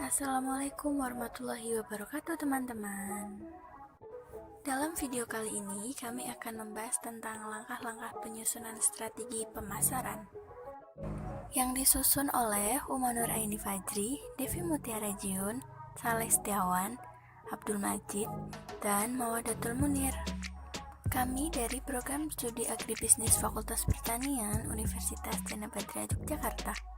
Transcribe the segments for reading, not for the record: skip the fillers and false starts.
Assalamualaikum warahmatullahi wabarakatuh teman-teman. Dalam video kali ini kami akan membahas tentang langkah-langkah penyusunan strategi pemasaran yang disusun oleh Umanur Aini Fajri, Devi Mutiara Jiun, Saleh Setiawan, Abdul Majid, dan Mawadatul Munir. Kami dari Program Studi Agribisnis Fakultas Pertanian Universitas Cendekia Yogyakarta.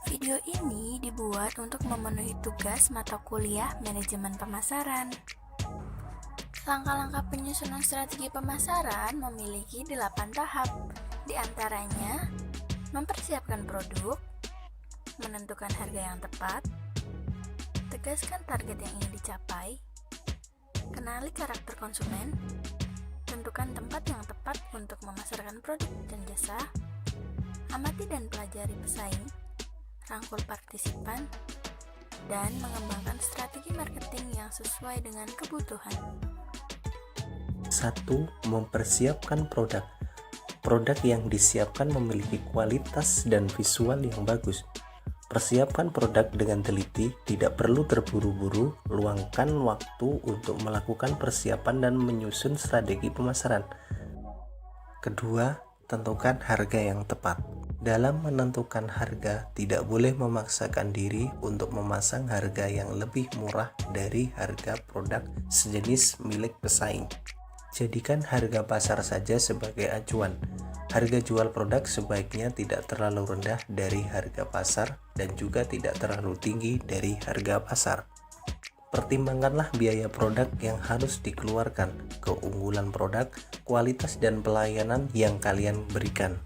Video ini dibuat untuk memenuhi tugas mata kuliah manajemen pemasaran. Langkah-langkah penyusunan strategi pemasaran memiliki 8 tahap. Di antaranya, mempersiapkan produk, menentukan harga yang tepat, tegaskan target yang ingin dicapai, kenali karakter konsumen, tentukan tempat yang tepat untuk memasarkan produk dan jasa, amati dan pelajari pesaing, rangkul partisipan, dan mengembangkan strategi marketing yang sesuai dengan kebutuhan. 1. Mempersiapkan produk. Produk yang disiapkan memiliki kualitas dan visual yang bagus. Persiapkan produk dengan teliti, tidak perlu terburu-buru, luangkan waktu untuk melakukan persiapan dan menyusun strategi pemasaran. Kedua, tentukan harga yang tepat. Dalam menentukan harga, tidak boleh memaksakan diri untuk memasang harga yang lebih murah dari harga produk sejenis milik pesaing. Jadikan harga pasar saja sebagai acuan. Harga jual produk sebaiknya tidak terlalu rendah dari harga pasar dan juga tidak terlalu tinggi dari harga pasar. Pertimbangkanlah biaya produk yang harus dikeluarkan, keunggulan produk, kualitas dan pelayanan yang kalian berikan.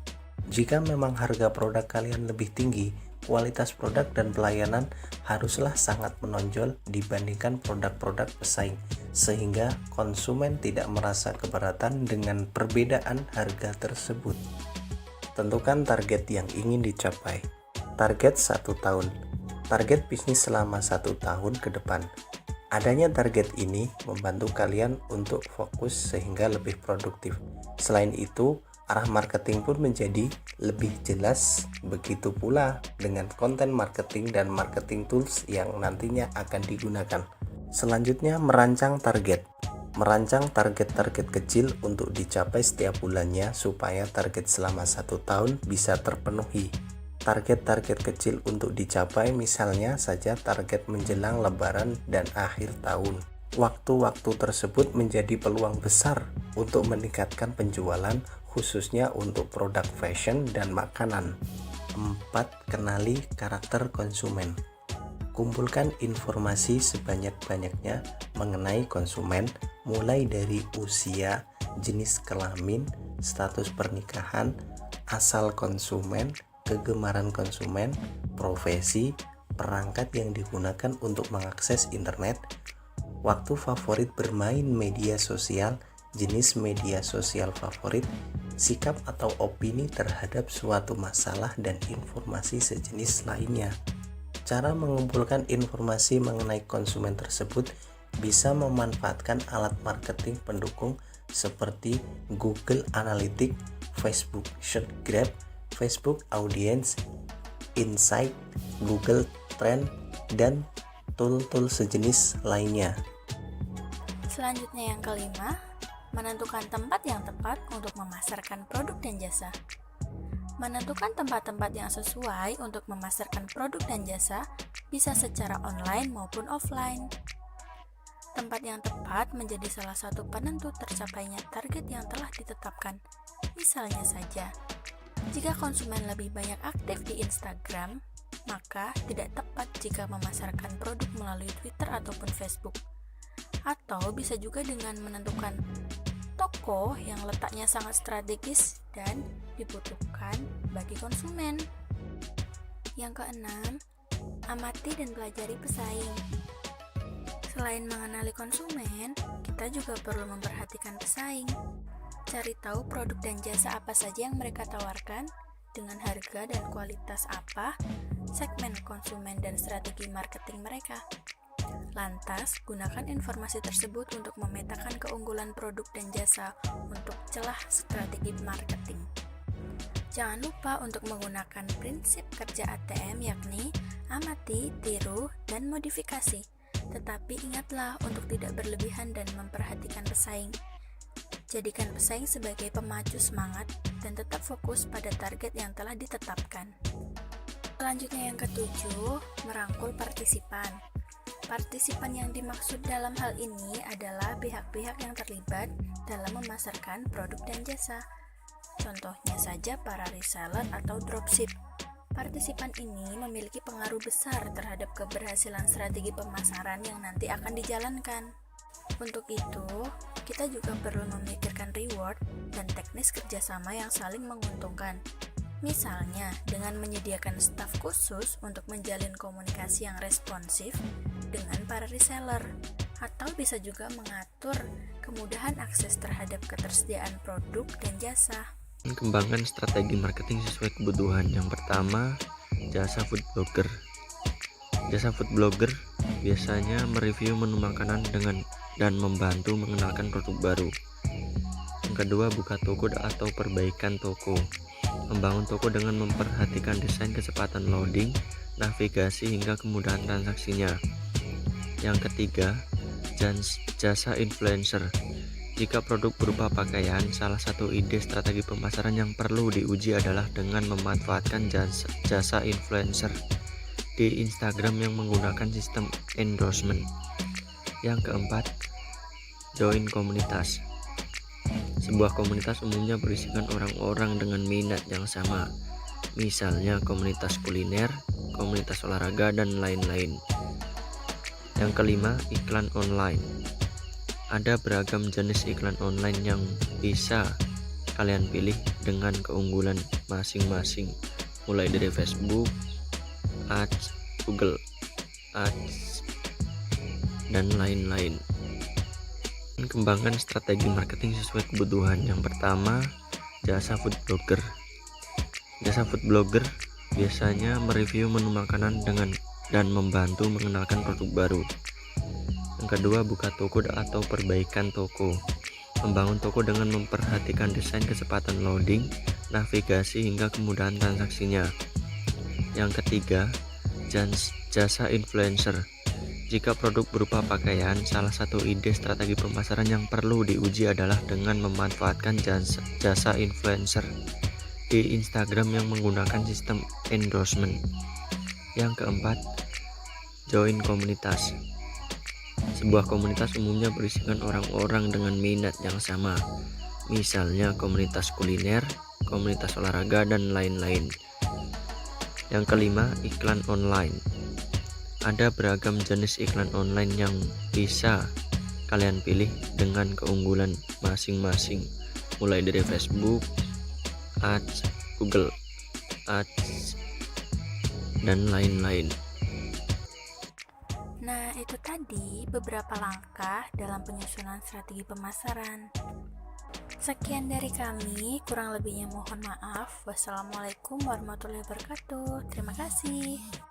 Jika memang harga produk kalian lebih tinggi, kualitas produk dan pelayanan haruslah sangat menonjol dibandingkan produk-produk pesaing, sehingga konsumen tidak merasa keberatan dengan perbedaan harga tersebut. Tentukan target yang ingin dicapai. Target 1 tahun. Target bisnis selama 1 tahun ke depan. Adanya target ini membantu kalian untuk fokus sehingga lebih produktif. Selain itu, arah marketing pun menjadi lebih jelas, begitu pula dengan konten marketing dan marketing tools yang nantinya akan digunakan. Selanjutnya, merancang target. Merancang target-target kecil untuk dicapai setiap bulannya supaya target selama 1 tahun bisa terpenuhi. Target-target kecil untuk dicapai misalnya saja target menjelang lebaran dan akhir tahun. Waktu-waktu tersebut menjadi peluang besar untuk meningkatkan penjualan, khususnya untuk produk fashion dan makanan. 4. Kenali karakter konsumen. Kumpulkan informasi sebanyak-banyaknya mengenai konsumen, mulai dari usia, jenis kelamin, status pernikahan, asal konsumen, kegemaran konsumen, profesi, perangkat yang digunakan untuk mengakses internet, waktu favorit bermain media sosial, jenis media sosial favorit, sikap atau opini terhadap suatu masalah dan informasi sejenis lainnya. Cara mengumpulkan informasi mengenai konsumen tersebut bisa memanfaatkan alat marketing pendukung seperti Google Analytics, Facebook Search Graph, Facebook Audience, Insight, Google Trend, dan tool-tool sejenis lainnya. Selanjutnya yang kelima, menentukan tempat yang tepat untuk memasarkan produk dan jasa. Menentukan tempat-tempat yang sesuai untuk memasarkan produk dan jasa bisa secara online maupun offline. Tempat yang tepat menjadi salah satu penentu tercapainya target yang telah ditetapkan. Misalnya saja, jika konsumen lebih banyak aktif di Instagram, maka tidak tepat jika memasarkan produk melalui Twitter ataupun Facebook. Atau bisa juga dengan menentukan toko yang letaknya sangat strategis dan dibutuhkan bagi konsumen. Yang keenam, amati dan pelajari pesaing. Selain mengenali konsumen, kita juga perlu memperhatikan pesaing. Cari tahu produk dan jasa apa saja yang mereka tawarkan, dengan harga dan kualitas apa, segmen konsumen dan strategi marketing mereka. Lantas, gunakan informasi tersebut untuk memetakan keunggulan produk dan jasa untuk celah strategi marketing. Jangan lupa untuk menggunakan prinsip kerja ATM, yakni amati, tiru, dan modifikasi. Tetapi ingatlah untuk tidak berlebihan dan memperhatikan pesaing. Jadikan pesaing sebagai pemacu semangat dan tetap fokus pada target yang telah ditetapkan. Selanjutnya yang ketujuh, merangkul partisipan. Partisipan yang dimaksud dalam hal ini adalah pihak-pihak yang terlibat dalam memasarkan produk dan jasa. Contohnya saja para reseller atau dropship. Partisipan ini memiliki pengaruh besar terhadap keberhasilan strategi pemasaran yang nanti akan dijalankan. Untuk itu, kita juga perlu memikirkan reward dan teknis kerjasama yang saling menguntungkan. Misalnya, dengan menyediakan staf khusus untuk menjalin komunikasi yang responsif dengan para reseller, atau bisa juga mengatur kemudahan akses terhadap ketersediaan produk dan jasa. Kembangkan strategi marketing sesuai kebutuhan. Yang pertama, jasa food blogger. Jasa food blogger biasanya mereview menu makanan dan membantu mengenalkan produk baru. Yang kedua, buka toko atau perbaikan toko. Membangun toko dengan memperhatikan desain, kecepatan loading, navigasi hingga kemudahan transaksinya. Yang ketiga, jasa influencer. Jika produk berupa pakaian, salah satu ide strategi pemasaran yang perlu diuji adalah dengan memanfaatkan jasa influencer di Instagram yang menggunakan sistem endorsement. Yang keempat, join komunitas. Sebuah komunitas umumnya berisikan orang-orang dengan minat yang sama, misalnya komunitas kuliner, komunitas olahraga, dan lain-lain. Yang kelima, iklan online. Ada beragam jenis iklan online yang bisa kalian pilih dengan keunggulan masing-masing, mulai dari Facebook, Ads, Google Ads, dan lain-lain. Kembangkan strategi marketing sesuai kebutuhan. Yang pertama, jasa food blogger. Jasa food blogger biasanya mereview menu makanan dan membantu mengenalkan produk baru. Yang kedua, buka toko atau perbaikan toko. Membangun toko dengan memperhatikan desain, kecepatan loading, navigasi hingga kemudahan transaksinya. Yang ketiga, jasa influencer. Jika produk berupa pakaian, salah satu ide strategi pemasaran yang perlu diuji adalah dengan memanfaatkan jasa influencer di Instagram yang menggunakan sistem endorsement. Yang keempat, join komunitas. Sebuah komunitas umumnya berisikan orang-orang dengan minat yang sama, misalnya komunitas kuliner, komunitas olahraga, dan lain-lain. Yang kelima, iklan online. Ada beragam jenis iklan online yang bisa kalian pilih dengan keunggulan masing-masing, mulai dari Facebook, Ads, Google Ads, dan lain-lain. Nah, itu tadi beberapa langkah dalam penyusunan strategi pemasaran. Sekian dari kami, kurang lebihnya mohon maaf. Wassalamualaikum warahmatullahi wabarakatuh. Terima kasih.